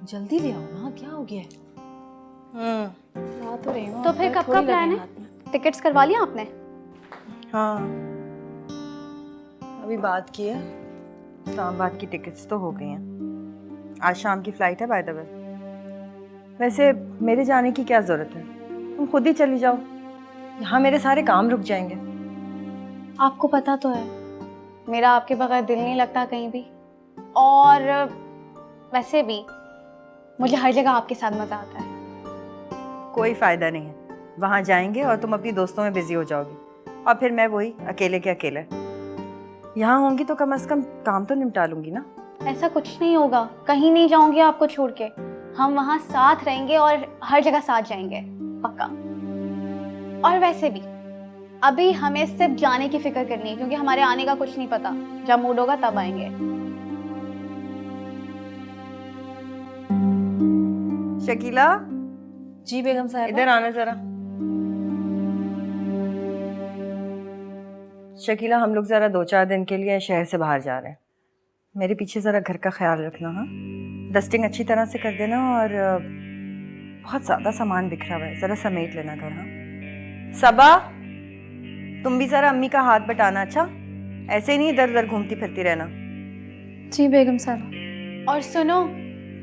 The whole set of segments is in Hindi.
जल्दी ले आओ ना, क्या हो गया है? ला तो रही हूँ। तो फिर कब का प्लान है? टिकट्स करवा लिया आपने? हाँ, अभी बात की है। इस्लामाबाद की टिकट्स तो हो गई हैं। आज शाम की फ़्लाइट है बाय द वे। वैसे मेरे जाने की क्या ज़रूरत है, तुम खुद ही चली जाओ, यहाँ मेरे सारे काम रुक जाएंगे। आपको पता तो है मेरा आपके बगैर दिल नहीं लगता कहीं भी, और वैसे भी मुझे हर जगह आपके साथ मजा आता है। कोई फ़ायदा नहीं है, वहाँ जाएंगे और तुम अपनी दोस्तों में बिजी हो जाओगी, और फिर मैं वही अकेले के अकेले। यहाँ होंगी तो कम से कम काम तो निपटा लूंगी ना। ऐसा कुछ नहीं होगा, कहीं नहीं जाऊंगी आपको छोड़ के। हम वहाँ साथ रहेंगे और हर जगह साथ जाएंगे, पक्का। और वैसे भी अभी हमें सिर्फ जाने की फिक्र करनी है, क्योंकि हमारे आने का कुछ नहीं पता। जब मूड होगा तब आएंगे। शकीला, जी बेगम साहब। इधर आना जरा। शकीला, हम लोग ज़रा 2-4 दिन के लिए शहर से बाहर जा रहे हैं। मेरे पीछे ज़रा घर का ख्याल रखना। हाँ, डस्टिंग अच्छी तरह से कर देना, और बहुत ज़्यादा सामान बिखरा हुआ है, ज़रा समेट लेना घर। हाँ सबा, तुम भी ज़रा अम्मी का हाथ बटाना। अच्छा, ऐसे ही नहीं इधर उधर घूमती फिरती रहना। जी बेगम साहब। और सुनो,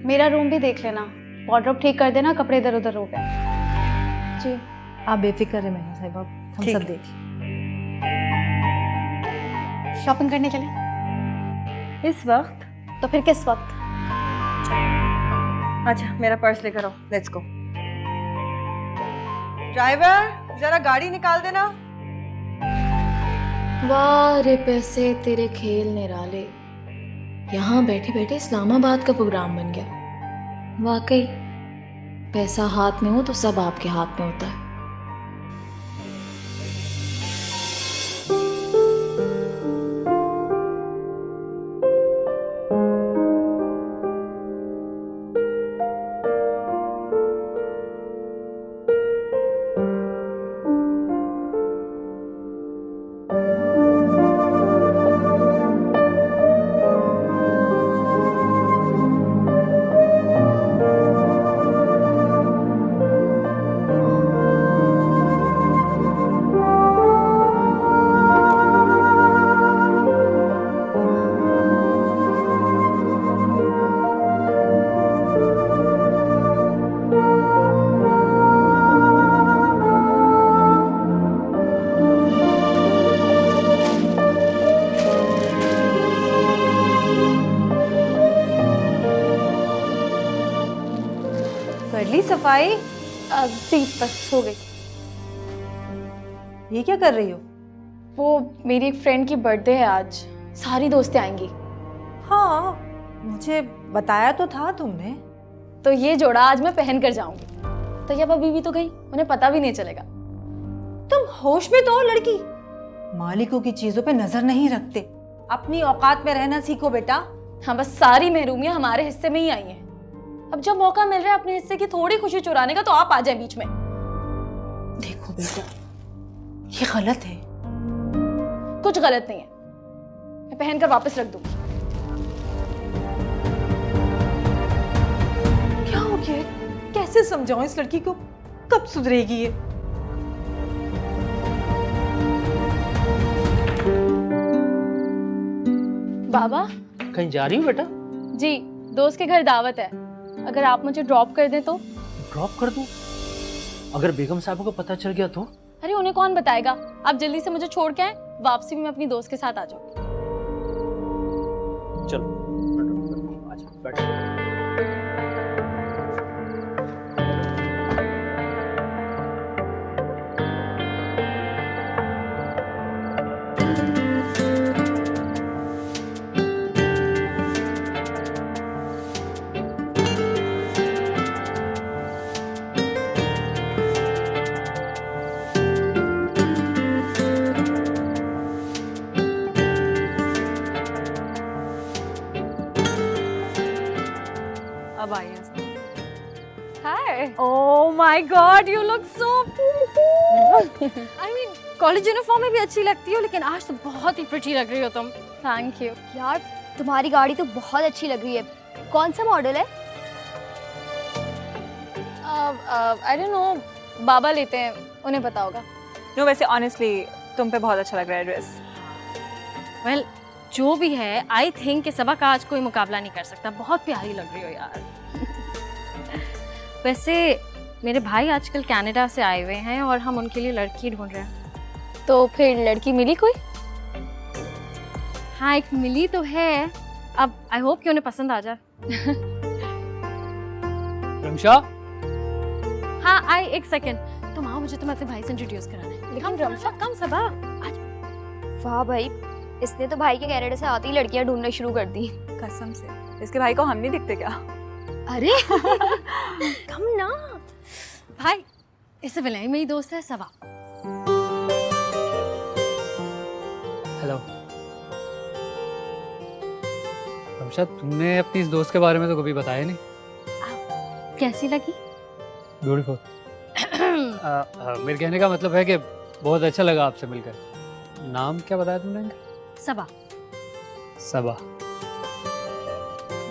मेरा रूम भी देख लेना, वार्डरोब ठीक कर देना, कपड़े इधर उधर हो गए। जी आप बेफिक्र है बेगम साहब, हम ठीक सब है। देख लें। शॉपिंग करने चले? इस वक्त? तो फिर किस वक्त? अच्छा, मेरा पर्स लेकर आओ, लेट्स गो। ड्राइवर, जरा गाड़ी निकाल देना। वाह रे पैसे तेरे खेल निराले, यहाँ बैठे बैठे इस्लामाबाद का प्रोग्राम बन गया। वाकई पैसा हाथ में हो तो सब आपके हाथ में होता है। कर ली सफाई? जी बस हो गई। ये क्या कर रही हो? वो मेरी एक फ्रेंड की बर्थडे है आज, सारी दोस्तें आएंगी। हाँ, मुझे बताया तो था तुमने। तो ये जोड़ा आज मैं पहन कर जाऊंगी। तो ये बीवी तो गई, उन्हें पता भी नहीं चलेगा। तुम होश में तो हो लड़की, मालिकों की चीजों पे नजर नहीं रखते। अपनी औकात में रहना सीखो बेटा। हाँ, बस सारी महरूमियां हमारे हिस्से में ही आई हैं। अब जब मौका मिल रहा है अपने हिस्से की थोड़ी खुशी चुराने का, तो आप आ जाए बीच में। देखो बेटा, ये गलत है। कुछ गलत नहीं है, मैं पहनकर वापस रख दूंगी। क्या हो गया? कैसे समझाऊं इस लड़की को, कब सुधरेगी ये? बाबा कहीं जा रही हो बेटा? जी, दोस्त के घर दावत है, अगर आप मुझे ड्रॉप कर दें तो। ड्रॉप कर दूं? अगर बेगम साहब को पता चल गया तो? अरे उन्हें कौन बताएगा, आप जल्दी से मुझे छोड़ के आए, वापसी भी मैं अपनी दोस्त के साथ आ जाऊंगी। चलो बैठो, आजा बैठो। अब आइए। Hi. Oh my God, you look so pretty. I mean, college uniform में भी अच्छी लगती हो, लेकिन आज तो बहुत ही प्रिटी लग रही हो तुम। thank you. यार तुम्हारी गाड़ी तो बहुत अच्छी लग रही है। कौन सा मॉडल है? आई डोंट नो, बाबा लेते हैं, उन्हें पता होगा। नो वैसे ऑनेस्टली तुम पे बहुत अच्छा लग रहा है ड्रेस। वेल जो भी है, आई थिंक कि सबा का आज कोई मुकाबला नहीं कर सकता। बहुत प्यारी लग रही हो यार। वैसे मेरे भाई आजकल कनाडा से आए हुए हैं और हम उनके लिए लड़की ढूंढ रहे हैं। तो फिर लड़की मिली कोई? हाँ एक मिली तो है, अब आई होप कि उन्हें पसंद आ जाए। रमशा, हाँ आई एक सेकेंड, तुम आओ, मुझे तुम्हें अपने भाई से इंट्रोड्यूस कराना है। लेकिन रमशा, कम सबा। वाह भाई, इसने तो भाई के कनाडा से आती ही लड़कियां ढूंढना शुरू कर दी। कसम से इसके भाई को हम नहीं दिखते क्या? अरे कम ना भाई, इससे पहले मेरी दोस्त है सबा। हेलो। रमशा, तुमने अपनी इस दोस्त के बारे में तो कभी बताया नहीं। कैसी लगी? ब्यूटीफुल। मेरे कहने का मतलब है कि बहुत अच्छा लगा आपसे मिलकर। नाम क्या बताया तुमने? सबा। सबा।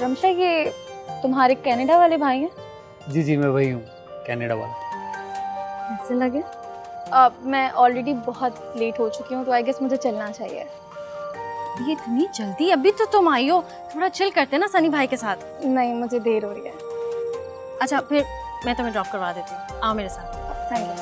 रमशा, ये तुम्हारे कनाडा वाले भाई हैं? जी जी, मैं वही हूँ, कनाडा वाला। कैसे लगे? मैं ऑलरेडी बहुत लेट हो चुकी हूँ, तो आई गेस मुझे चलना चाहिए। ये इतनी जल्दी? अभी तो तुम आई हो, थोड़ा चिल करते ना सनी भाई के साथ। नहीं, मुझे देर हो रही है। अच्छा फिर मैं तुम्हें ड्रॉप करवा देती हूँ, आओ मेरे साथ। Thank you.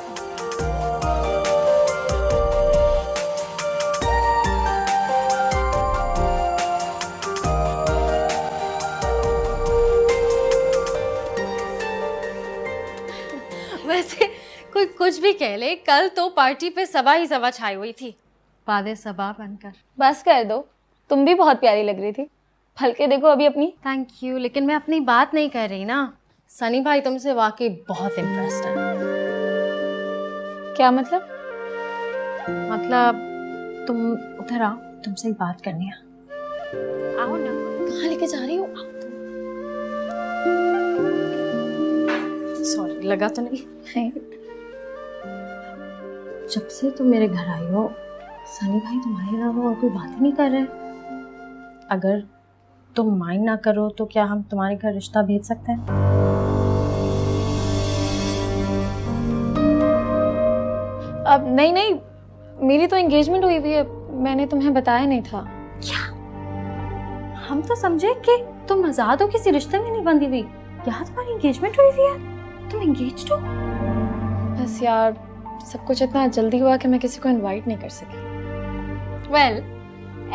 वैसे कोई कुछ भी कह ले, कल तो पार्टी पे सबा ही सबा छाई हुई थी, पादे सबा बनकर। बस कर दो, तुम भी बहुत प्यारी लग रही थी। हल्के देखो अभी अपनी। थैंक यू, लेकिन मैं अपनी बात नहीं कर रही ना। सनी भाई तुमसे वाकई बहुत इम्प्रेस्ड है। क्या मतलब? मतलब तुम उधर आओ, तुमसे एक बात करनी है। आओ ना। कहाँ लेके जा रही हो? सॉरी, लगा तो नहीं? नहीं। जब से तुम मेरे घर आई हो, सनी भाई तुम्हारे अलावा और कोई बात ही नहीं कर रहे। अगर तुम माइंड ना करो तो क्या हम तुम्हारे घर रिश्ता भेज सकते हैं? अब नहीं, मेरी तो एंगेजमेंट हुई हुई है, मैंने तुम्हें बताया नहीं था। क्या? हम तो समझे कि तुम आजाद हो, किसी रिश्ते में नहीं बंधी हुई। यहाँ तुम्हारी एंगेजमेंट हुई हुई है, तुम एंगेज्ड हो? बस यार, सब कुछ इतना जल्दी हुआ कि मैं किसी को इनवाइट नहीं कर सकी। वेल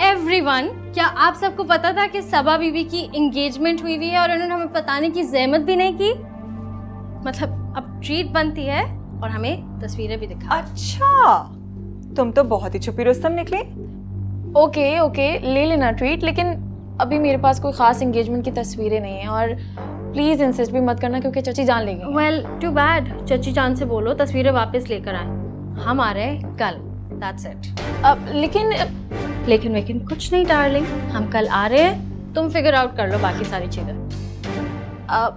एवरीवन, क्या आप सबको पता था कि सबा बीबी की एंगेजमेंट हुई हुई है और उन्होंने हमें बताने की जहमत भी नहीं की? मतलब अब ट्रीट बनती है और हमें तस्वीरें भी दिखा। अच्छा, तुम तो बहुत ही छुपी रुस्तम निकली। ओके, ले लेना ट्रीट, लेकिन अभी मेरे पास कोई खास एंगेजमेंट की तस्वीरें नहीं है। और प्लीज इंसिस्ट भी मत करना, क्योंकि चची जान लेगी। वेल टू बैड, चची जान से बोलो तस्वीरें वापस लेकर आए। हम आ रहे हैं कल, दैट्स इट। अब लेकिन कुछ नहीं डार्लिंग, हम कल आ रहे हैं, तुम फिगर आउट कर लो बाकी सारी चीजें।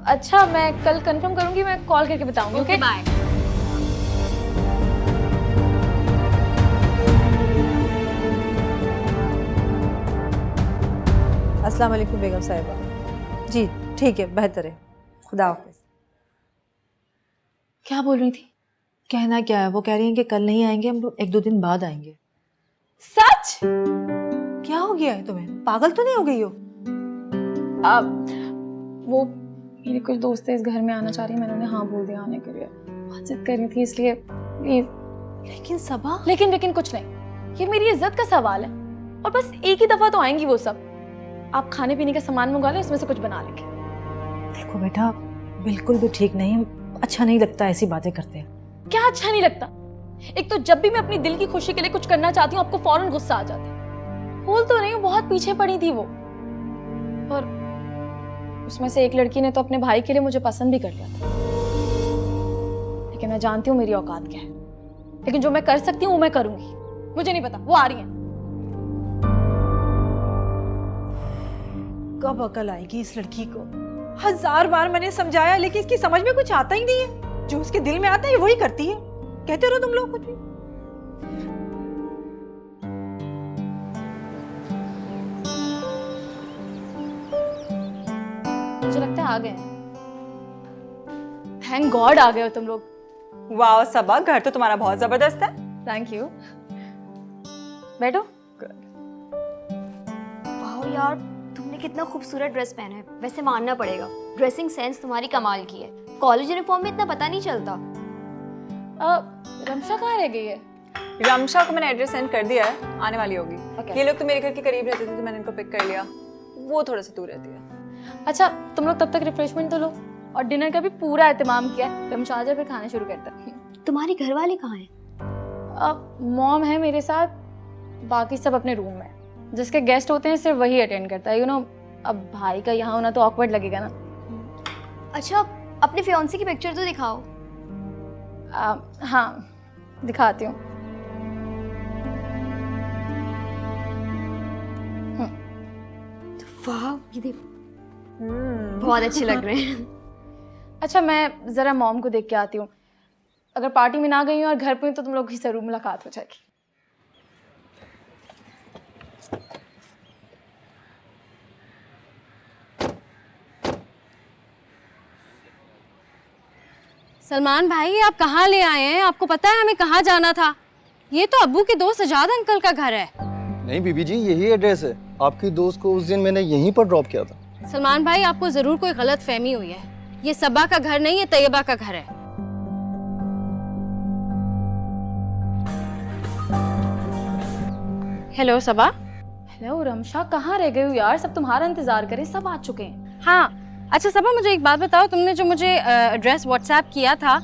अच्छा, मैं कल कंफर्म करूंगी, मैं कॉल करके बताऊंगी। Okay bye. अस्सलाम वालेकुम बेगम साहिबा। जी ठीक है, बेहतर है, खुदा हाफिज। क्या बोल रही थी? कहना क्या है, वो कह रही हैं कि कल नहीं आएंगे, हम लोग 1-2 दिन बाद आएंगे। सच? क्या हो गया है तुम्हें, पागल तो नहीं हो गई हो? वो मेरी कुछ दोस्तें इस घर में आना चाह रही है, मैंने उन्हें हाँ बोल दिया आने के लिए। बहुत जिद कर रही थी, इसलिए प्लीज। लेकिन सबा, लेकिन कुछ नहीं, ये मेरी इज्जत का सवाल है, और बस एक ही दफा तो आएंगी वो सब। आप खाने पीने का सामान मंगा लो, इसमें से कुछ बना लेंगे। देखो बेटा, बिल्कुल भी ठीक नहीं, अच्छा नहीं लगता ऐसी बातें करते हैं। क्या अच्छा नहीं लगता? एक तो जब भी मैं अपनी दिल की खुशी के लिए कुछ करना चाहती हूँ, आपको फौरन गुस्सा आ जाता है। बोल तो नहीं हूँ, बहुत पीछे पड़ी थी वो, और उसमें से एक लड़की ने तो अपने भाई के लिए मुझे पसंद भी कर लिया था। लेकिन मैं जानती हूँ मेरी औकात क्या है, लेकिन जो मैं कर सकती हूँ वो मैं करूंगी। मुझे नहीं पता, वो आ रही है। कब अकल आएगी इस लड़की को? 1000 बार मैंने समझाया, लेकिन इसकी समझ में कुछ आता ही नहीं है। जो उसके दिल में आता है वही करती है। कहते रहो तुम लोग कुछ भी। मुझे लगता है आ गए। थैंक गॉड आ गए हो तुम लोग। वाह सबा, घर तो तुम्हारा बहुत जबरदस्त है। Thank you. बैठो। वाह यार, तुमने कितना खूबसूरत ड्रेस पहना है। वैसे मानना पड़ेगा, ड्रेसिंग सेंस तुम्हारी कमाल की है। कॉलेज यूनिफॉर्म में इतना पता नहीं चलता। रमशा कहाँ रह गई है? रमशा को मैंने एड्रेस सेंड कर दिया है, आने वाली होगी। ये लोग तो मेरे घर के करीब रहते थे तो मैंने इनको पिक कर लिया। वो थोड़ा सा दूर रहती है। अच्छा, तुम लोग तब तक रिफ्रेशमेंट तो लो, और डिनर का भी पूरा एहतमाम किया है। रमशा आ जाए फिर खाना शुरू करते हैं। तुम्हारे घर वाले कहाँ हैं? अब मॉम है मेरे साथ, बाकी सब अपने रूम में। जिसके गेस्ट होते हैं सिर्फ वही अटेंड करता है, यू नो। अब भाई का यहाँ होना तो ऑकवर्ड लगेगा ना। अच्छा, अपने फियांसे की पिक्चर तो दिखाओ। हाँ, दिखाती हूँ। वाह, ये देखो, बहुत अच्छे लग रहे हैं। अच्छा, मैं ज़रा मॉम को देख के आती हूँ। अगर पार्टी में ना गई हूँ और घर पे हूँ तो तुम लोग की ज़रूर मुलाकात हो जाएगी। सलमान भाई, आप कहाँ ले आए हैं? आपको पता है हमें कहाँ जाना था? ये तो अब्बू के दोस्त सजाद अंकल का घर है। नहीं बीबी जी, यही एड्रेस है। आपकी दोस्त को उस दिन मैंने यहीं पर ड्रॉप किया था। सलमान भाई, आपको जरूर कोई गलत फहमी हुई है। ये सबा का घर नहीं, ये तैयबा का घर है। हेलो सबा। हेलो रमशा, कहाँ रह गई हो यार? सब तुम्हारा इंतजार करें, सब आ चुके हैं। हाँ, अच्छा सबा, मुझे एक बात बताओ, तुमने जो मुझे एड्रेस व्हाट्सएप किया था,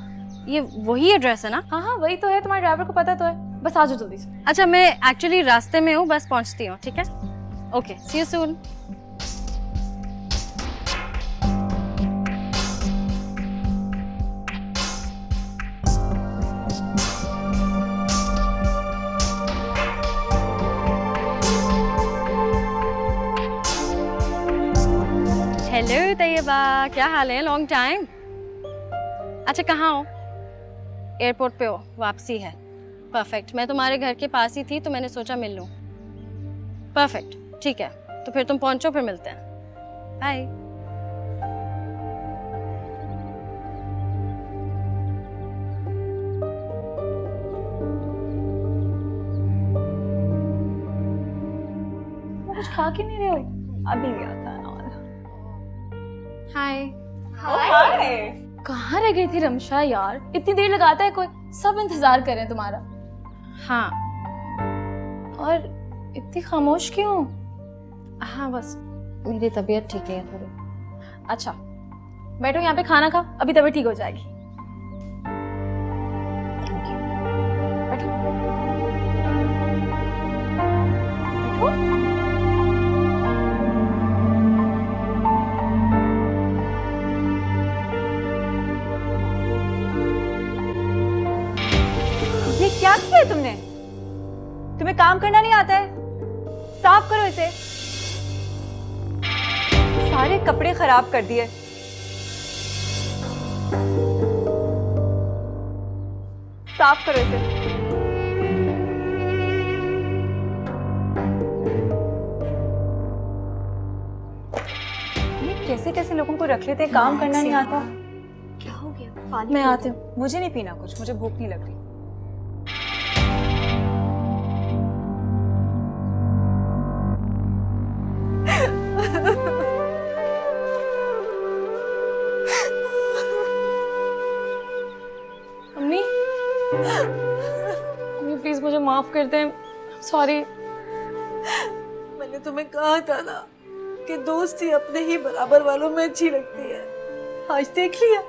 ये वही एड्रेस है ना? हाँ हाँ, वही तो है। तुम्हारे ड्राइवर को पता तो है। बस आ जाओ जल्दी से। अच्छा, मैं एक्चुअली रास्ते में हूँ, बस पहुँचती हूँ। ठीक है, okay, see you soon. Hello Tayyaba, क्या हाल है? Long time. अच्छा, कहाँ हो? एयरपोर्ट पे हो? वापसी है? परफेक्ट। मैं तुम्हारे घर के पास ही थी तो मैंने सोचा मिल लूँ। परफेक्ट, ठीक है, तो फिर तुम पहुंचो, फिर मिलते हैं। बाय। कुछ खा के नहीं रहे हो? अभी गया था। हाय। हाय। कहाँ रह गई थी रमशा यार? इतनी देर लगाता है कोई? सब इंतजार कर रहे हैं तुम्हारा। हाँ। और इतनी खामोश क्यों? हाँ, बस मेरी तबीयत ठीक नहीं है थोड़ी। अच्छा, बैठो यहाँ पे, खाना खा, अभी तबीयत ठीक हो जाएगी। बैठो। बैठो। ये क्या किया है तुमने? तुम्हें काम करना नहीं आता है? साफ करो इसे। सारे कपड़े खराब कर दिए। साफ करो इसे। ये कैसे कैसे लोगों को रख लेते हैं, काम करना नहीं आता। क्या हो गया? पानी मैं पी आती लो। हूँ। मुझे नहीं पीना कुछ, मुझे भूख नहीं लग रही। अम्मी, अम्मी प्लीज मुझे माफ कर दें। सॉरी। मैंने तुम्हें कहा था ना कि दोस्ती अपने ही बराबर वालों में अच्छी लगती है। आज देख लिया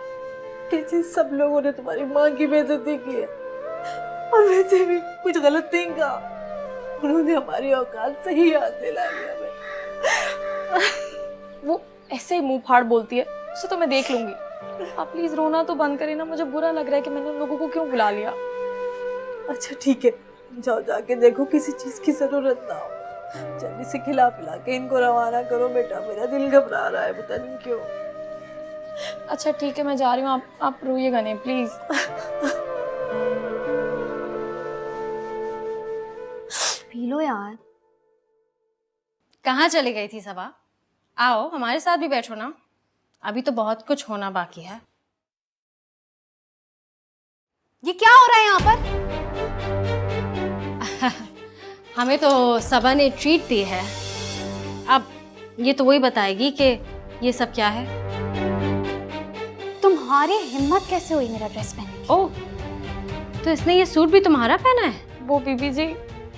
कैसे सब लोगों ने तुम्हारी माँ की बेइज्जती की है। और वैसे भी कुछ गलत नहीं कहा, उन्होंने हमारी औकात सही याद दिला दिया हमें। वो ऐसे ही मुंह फाड़ बोलती है, उसे तो मैं देख लूंगी। आप प्लीज रोना तो बंद करें ना, मुझे बुरा लग रहा है कि मैंने उन लोगों को क्यों बुला लिया। अच्छा ठीक है, जाओ जाके देखो किसी चीज की जरूरत ना हो। जल्दी से खिला पिला के इनको रवाना करो बेटा, मेरा दिल घबरा रहा है, पता नहीं क्यों। अच्छा ठीक है, मैं जा रही हूँ। आप रोइएगा नहीं प्लीज। पी लो यार। कहाँ चली गई थी सबा? आओ हमारे साथ भी बैठो ना, अभी तो बहुत कुछ होना बाकी है। ये क्या हो रहा है यहाँ पर? हमें तो सबा ने ट्रीट दी है, अब ये तो वही बताएगी कि ये सब क्या है। तुम्हारी हिम्मत कैसे हुई मेरा ड्रेस पहनने की? ओह, तो इसने ये सूट भी तुम्हारा पहना है? वो बीबी जी,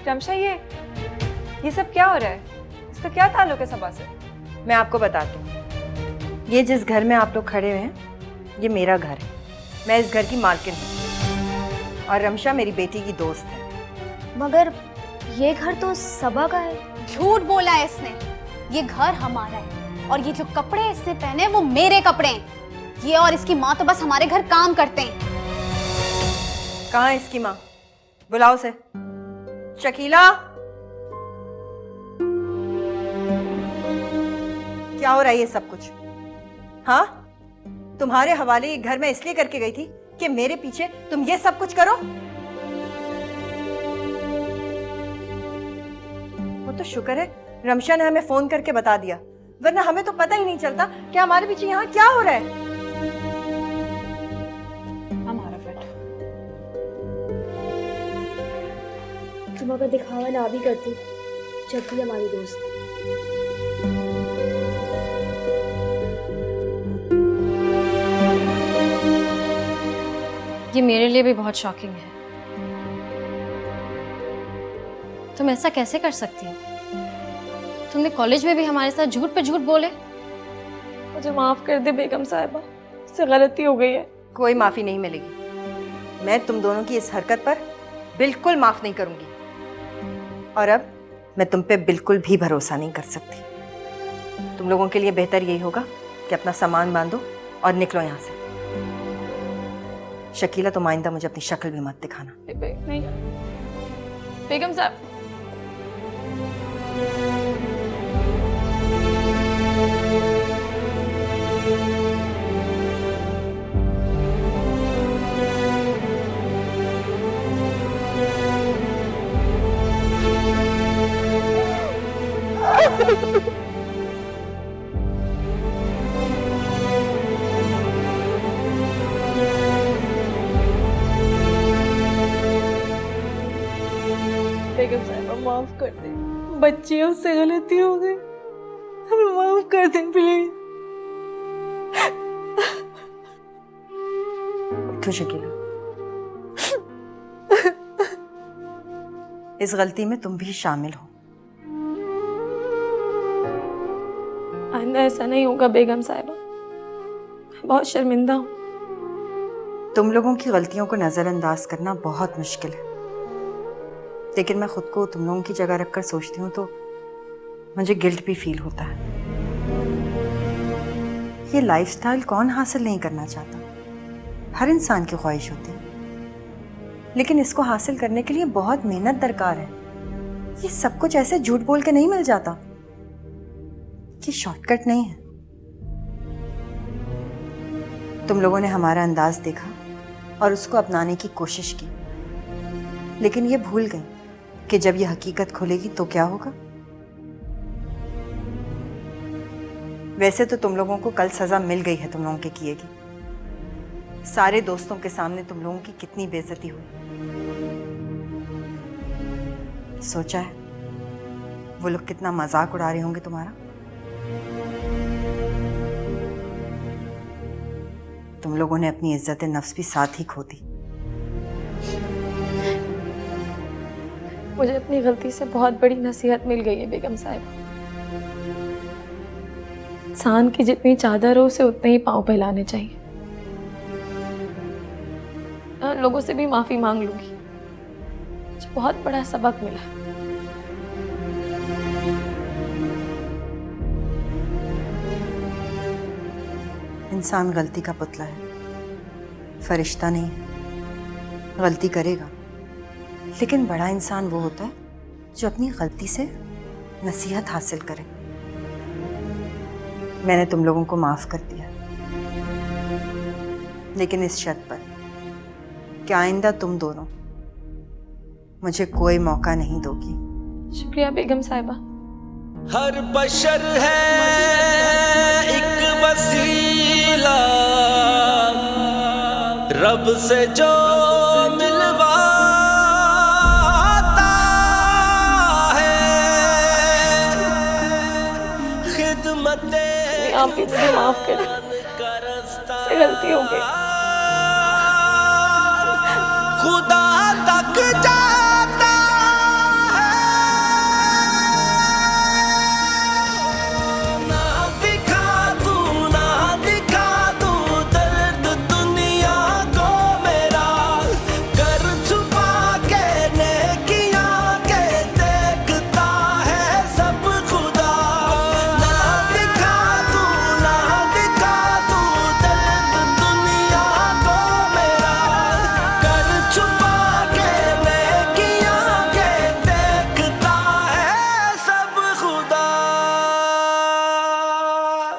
रमशा ये सब क्या हो रहा है? इसका क्या ताल्लुक है सबा से? मैं आपको बताती हूँ, ये जिस घर में आप लोग खड़े हुए हैं, ये मेरा घर है। मैं इस घर की मालकिन हूँ और रमशा मेरी बेटी की दोस्त है। मगर ये घर तो सबा का है। झूठ बोला है इसने। ये घर हमारा है और ये जो कपड़े इसने पहने हैं, वो मेरे कपड़े हैं। ये और इसकी माँ तो बस हमारे घर काम करते हैं। कहाँ है इसकी माँ? बुलाओ उसे। शकीला, क्या हो रहा है ये सब कुछ? हाँ, तुम्हारे हवाले ये घर मैं इसलिए करके गई थी कि मेरे पीछे तुम ये सब कुछ करो। वो तो शुक्र है रमशा ने हमें फोन करके बता दिया, वरना हमें तो पता ही नहीं चलता कि हमारे पीछे यहाँ क्या हो रहा है। हमारा फट। तुम अगर दिखावा ना भी करती जब भी हमारी दोस्त। ये मेरे लिए भी बहुत शॉकिंग है। तुम ऐसा कैसे कर सकती हो? तुमने कॉलेज में भी हमारे साथ झूठ पे झूठ बोले। मुझे माफ कर दे बेगम साहिबा, इससे गलती हो गई है। कोई माफी नहीं मिलेगी। मैं तुम दोनों की इस हरकत पर बिल्कुल माफ नहीं करूंगी और अब मैं तुम पे बिल्कुल भी भरोसा नहीं कर सकती। तुम लोगों के लिए बेहतर यही होगा कि अपना सामान बांधो और निकलो यहाँ से। शकीला, तुम आइंदा मुझे अपनी शक्ल भी मत दिखाना। नहीं बेगम साहब, बेगम साहिबा माफ कर दे, बच्ची है, उससे गलती हो गई, हमें माफ कर दे प्लीज। उठो शकीला, इस गलती में तुम भी शामिल हो। आइंदा ऐसा नहीं होगा बेगम साहिबा, मैं बहुत शर्मिंदा हूँ। तुम लोगों की गलतियों को नजरअंदाज करना बहुत मुश्किल है, लेकिन मैं खुद को तुम लोगों की जगह रखकर सोचती हूँ तो मुझे गिल्ट भी फील होता है। ये लाइफस्टाइल कौन हासिल नहीं करना चाहता? हर इंसान की ख्वाहिश होती है, लेकिन इसको हासिल करने के लिए बहुत मेहनत दरकार है। ये सब कुछ ऐसे झूठ बोल के नहीं मिल जाता। ये शॉर्टकट नहीं है। तुम लोगों ने हमारा अंदाज देखा और उसको अपनाने की कोशिश की, लेकिन ये भूल गई कि जब ये हकीकत खुलेगी तो क्या होगा। वैसे तो तुम लोगों को कल सजा मिल गई है तुम लोगों के किए की। सारे दोस्तों के सामने तुम लोगों की कितनी बेइज्जती हुई। सोचा है वो लोग कितना मजाक उड़ा रहे होंगे तुम्हारा। तुम लोगों ने अपनी इज्जत नफ्स भी साथ ही खो दी। मुझे अपनी गलती से बहुत बड़ी नसीहत मिल गई है बेगम साहिबा। इंसान की जितनी चादर हो उसे उतने ही पांव फैलाने चाहिए। मैं उन लोगों से भी माफी मांग लूंगी, मुझे बहुत बड़ा सबक मिला। इंसान गलती का पुतला है, फरिश्ता नहीं है। गलती करेगा, लेकिन बड़ा इंसान वो होता है जो अपनी गलती से नसीहत हासिल करे। मैंने तुम लोगों को माफ कर दिया, लेकिन इस शर्त पर कि आइंदा तुम दोनों मुझे कोई मौका नहीं दोगी। शुक्रिया बेगम साहिबा। हर बशर है एक वसीला, रब से जो खिदमते आप ही मुझे माफ करें, मुझसे गलती हो गई। खुदा